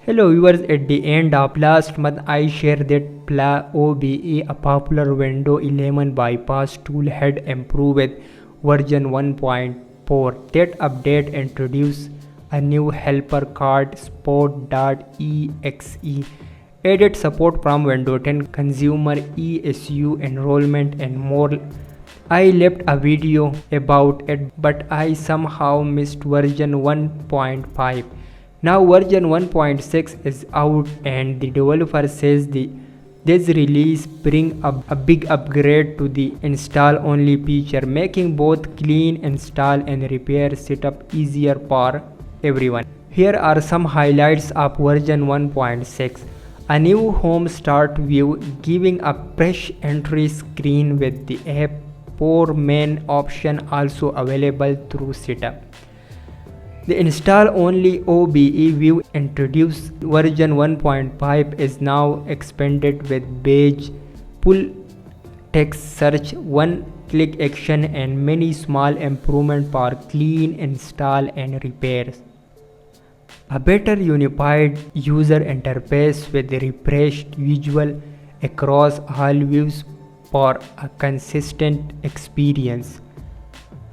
Hello viewers, at the end of last month I shared that Flyoobe, a popular Windows 11 bypass tool, had improved with version 1.4. That update introduced a new helper called Sport.exe, added support from Windows 10 consumer ESU enrollment and more. I left a video about it, but I somehow missed version 1.5. Now version 1.6 is out and the developer says this release bring a big upgrade to the install only feature, making both clean install and repair setup easier for everyone. Here are some highlights of version 1.6. A new home start view giving a fresh entry screen with the app 4 main option also available through setup. The install-only OBE view introduced version 1.5 is now expanded with beige, full text search, one-click action and many small improvements for clean install and repairs. A better unified user interface with refreshed visual across all views for a consistent experience.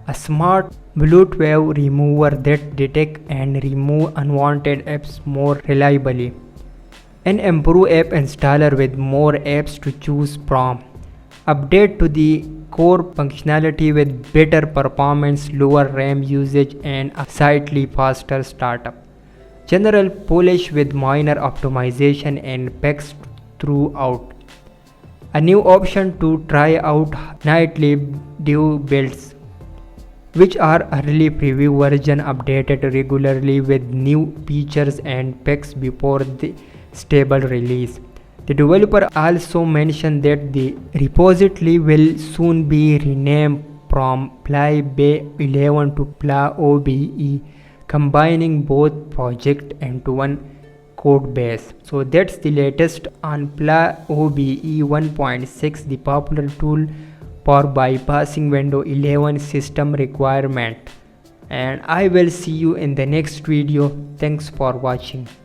A smart Bluetooth remover that detects and removes unwanted apps more reliably. An improved app installer with more apps to choose from. Update to the core functionality with better performance, lower RAM usage and a slightly faster startup. General polish with minor optimization and packs throughout. A new option to try out nightly due builds, which are early preview version updated regularly with new features and packs before the stable release. The developer also mentioned that the repository will soon be renamed from Flyoobe 11 to Flyoobe, combining both projects into one code base. So that's the latest on Flyoobe 1.6, the popular tool for bypassing Windows 11 system requirement. And I will see you in the next video. Thanks for watching.